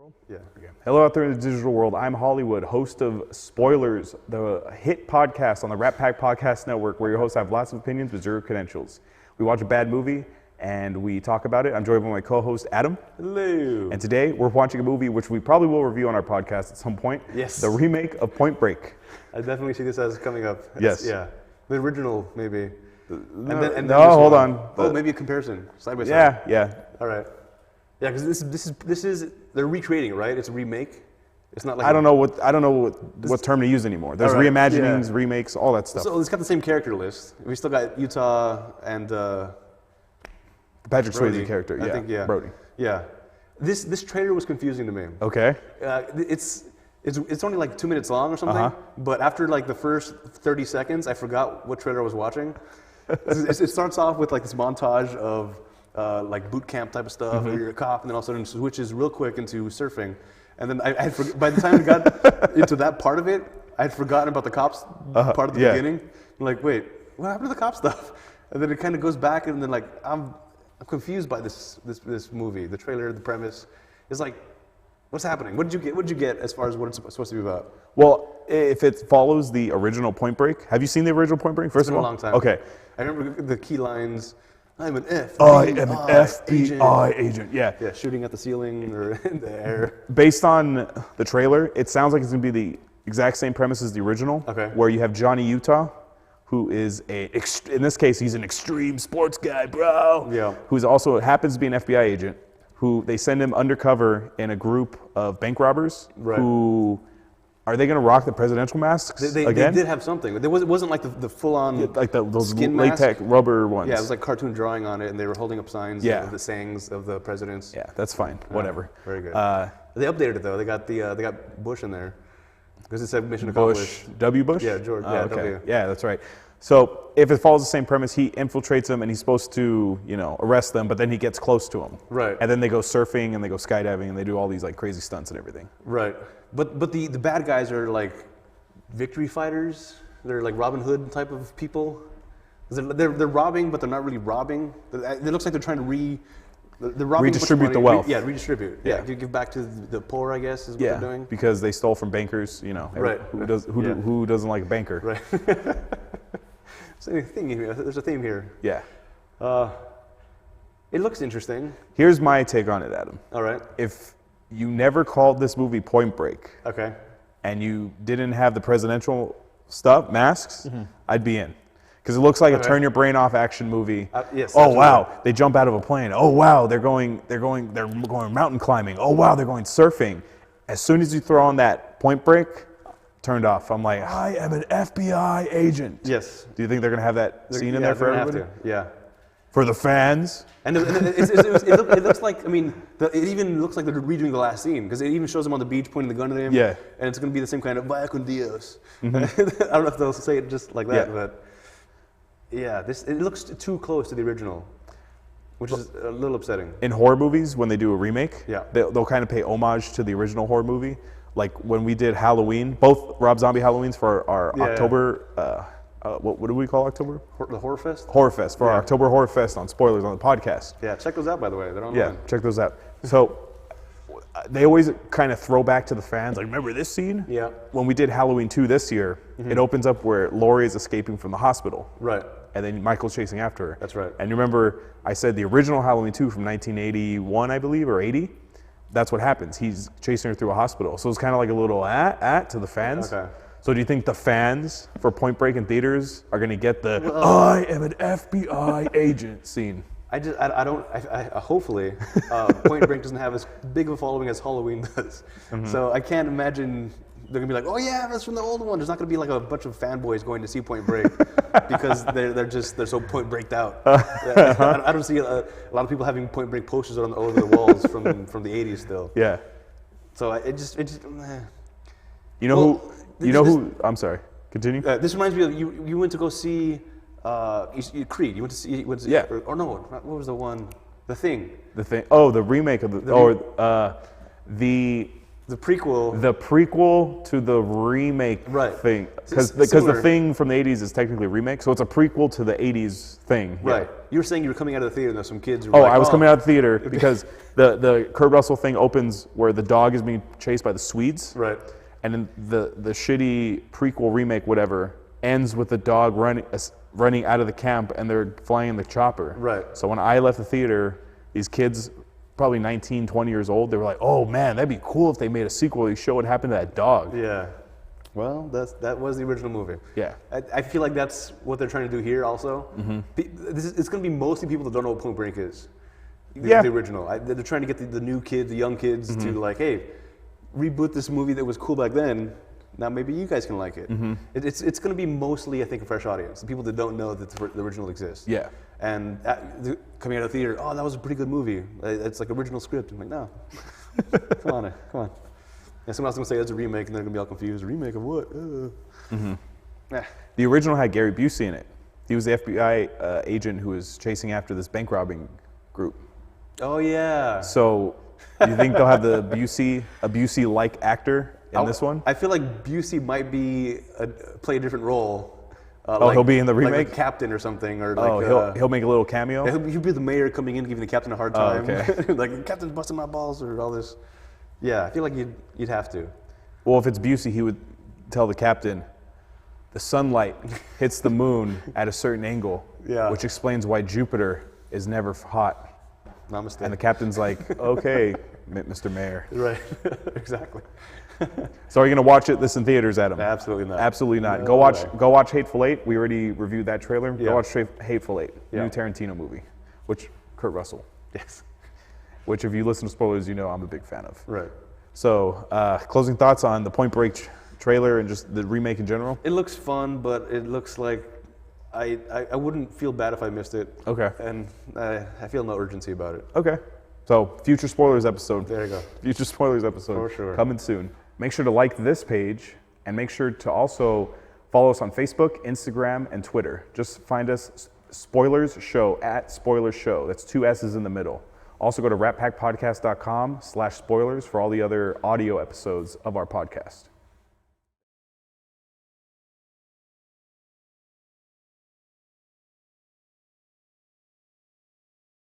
World? Yeah. Okay. Hello out there in the digital world. I'm Hollywood, host of Spoilers, the hit podcast on the Rat Pack Podcast Network, where your hosts have lots of opinions but zero credentials. We watch a bad movie and we talk about it. I'm joined by my co-host Adam. Hello. And today we're watching a movie which we probably will review on our podcast at some point. Yes. The remake of Point Break. I definitely see this as coming up. Yes. Yeah. The original, maybe. Hold on. Oh, maybe a comparison, side by side. Yeah. All right. Yeah, because this is they're recreating, right? It's a remake. It's not like I don't know what term to use anymore. There's right, reimaginings, remakes, all that stuff. So it's got the same character list. We still got Utah and Patrick Brody, Swayze character. I think, yeah. Brody. Yeah. This trailer was confusing to me. Okay. It's only like 2 minutes long or something, but after like the first 30 seconds, I forgot what trailer I was watching. It starts off with like this montage of like boot camp type of stuff, where you're a cop, and then all of a sudden switches real quick into surfing. And then by the time we got into that part of it, I had forgotten about the cops part of the beginning. I'm like, wait, what happened to the cop stuff? And then it kind of goes back, and then like I'm confused by this movie. The trailer, the premise is like, what's happening? What did you get as far as what it's supposed to be about? Well, if it follows the original Point Break, have you seen the original Point Break? First It's been of all, a long time. Okay. I remember the key lines. I'm an FBI agent. Yeah. Yeah, shooting at the ceiling or in the air. Based on the trailer, it sounds like it's going to be the exact same premise as the original. Okay. Where you have Johnny Utah, who is in this case, he's an extreme sports guy, bro. Yeah. Who's also happens to be an FBI agent. Who they send him undercover in a group of bank robbers. Right. Who are they going to rock the presidential masks again? They did have something. It wasn't like the full-on like those skin latex mask. rubber ones. Yeah, it was like cartoon drawing on it, and they were holding up signs of the sayings of the presidents. Yeah, that's fine. Whatever. Very good. They updated it though. They got Bush in there because it said mission accomplished. Bush, W. Bush? Yeah, George. Oh, Yeah, okay. W. Yeah, that's right. So if it follows the same premise, he infiltrates them and he's supposed to, arrest them, but then he gets close to them. Right. And then they go surfing and they go skydiving and they do all these like crazy stunts and everything. Right. But the bad guys are like victory fighters. They're like Robin Hood type of people. They're robbing, but they're not really robbing. It looks like they're trying to they're robbing redistribute the wealth. Redistribute. Yeah, give back to the poor, I guess, is what they're doing. Because they stole from bankers. Right. Who doesn't like a banker? Right. There's a theme here. Yeah. It looks interesting. Here's my take on it, Adam. All right. If you never called this movie Point Break, okay, and you didn't have the presidential masks, I'd be in. Because it looks like a turn your brain off action movie. Yes. Oh wow, they jump out of a plane. Oh wow, they're going mountain climbing. Oh wow, they're going surfing. As soon as you throw on that Point Break, turned off. I'm like, I am an FBI agent. Yes. Do you think they're gonna have that scene in there for everybody? Have to. Yeah. For the fans. And it looks like, it even looks like they're redoing the last scene, because it even shows him on the beach pointing the gun at him. Yeah. And it's going to be the same kind of vaya con Dios. I don't know if they'll say it just like that, but yeah, it looks too close to the original, which is a little upsetting. In horror movies, when they do a remake, Yeah. they'll kind of pay homage to the original horror movie. Like when we did Halloween, both Rob Zombie Halloweens for our October. What do we call October? The Horror Fest? Horror Fest, for our October Horror Fest on Spoilers on the podcast. Yeah, check those out, by the way. They're online. Yeah, check those out. So they always kind of throw back to the fans, like, remember this scene? Yeah. When we did Halloween 2 this year, it opens up where Laurie is escaping from the hospital. Right. And then Michael's chasing after her. That's right. And you remember I said the original Halloween 2 from 1981, I believe, or 80? That's what happens. He's chasing her through a hospital. So it's kind of like a little to the fans. Okay. So do you think the fans for Point Break in theaters are going to get the I am an FBI agent scene? Hopefully, Point Break doesn't have as big of a following as Halloween does. So I can't imagine they're gonna be like, oh yeah, that's from the old one. There's not gonna be like a bunch of fanboys going to see Point Break because they're so Point Breaked out. I don't see a lot of people having Point Break posters all over the walls from the 80s still. Yeah. So it just. I'm sorry. Continue. This reminds me of you went to go see Creed. You went to see Yeah. Or no, what was the one? The Thing. The Thing. Oh, the remake of the The prequel. The prequel to the remake Right. thing. Because Similar. the thing from the 80s is technically a remake, so it's a prequel to the 80s thing. Right. Yeah. You were saying you were coming out of the theater and there's some kids who were Oh, like, I was coming out of the theater because the Kurt Russell thing opens where the dog is being chased by the Swedes. Right. And then the shitty prequel remake, whatever, ends with the dog running out of the camp and they're flying in the chopper. Right. So when I left the theater, these kids, probably 19, 20 years old, they were like, oh man, that'd be cool if they made a sequel. They show what happened to that dog. Yeah. Well, that was the original movie. Yeah. I feel like that's what they're trying to do here also. Mm-hmm. It's going to be mostly people that don't know what Point Break is. Yeah. The original. They're trying to get the new kids, the young kids to like, hey, reboot this movie that was cool back then. Now maybe you guys can like it. It's going to be mostly, I think, a fresh audience. The people that don't know that the original exists. Yeah. And coming out of the theater, oh, that was a pretty good movie. It's like original script. I'm like, no. Come on. And someone else is going to say it's a remake, and they're going to be all confused. Remake of what? The original had Gary Busey in it. He was the FBI agent who was chasing after this bank robbing group. Oh, yeah. So you think they'll have a Busey-like actor in this one? I feel like Busey might play a different role. He'll be in the remake? Like a captain or something. Or like, he'll make a little cameo? He'll be the mayor coming in, giving the captain a hard time. Okay. Like, the captain's busting my balls or all this. Yeah, I feel like you'd have to. Well, if it's Busey, he would tell the captain, the sunlight hits the moon at a certain angle, which explains why Jupiter is never hot. Namaste. And the captain's like, okay, Mr. Mayor. Right, exactly. So are you going to watch this in theaters, Adam? Absolutely not. Absolutely not. No Go watch Hateful Eight. We already reviewed that trailer. Yeah. Go watch Hateful Eight, Yeah. new Tarantino movie, which Kurt Russell, Yes. which if you listen to spoilers, you know I'm a big fan of. Right. So closing thoughts on the Point Break trailer and just the remake in general? It looks fun, but it looks like I wouldn't feel bad if I missed it. Okay. And I feel no urgency about it. Okay. So future spoilers episode. There you go. Future spoilers episode. For sure. Coming soon. Make sure to like this page and make sure to also follow us on Facebook, Instagram, and Twitter. Just find us Spoilers Show at Spoilers Show. That's 2 S's in the middle. Also go to ratpackpodcast.com/spoilers for all the other audio episodes of our podcast.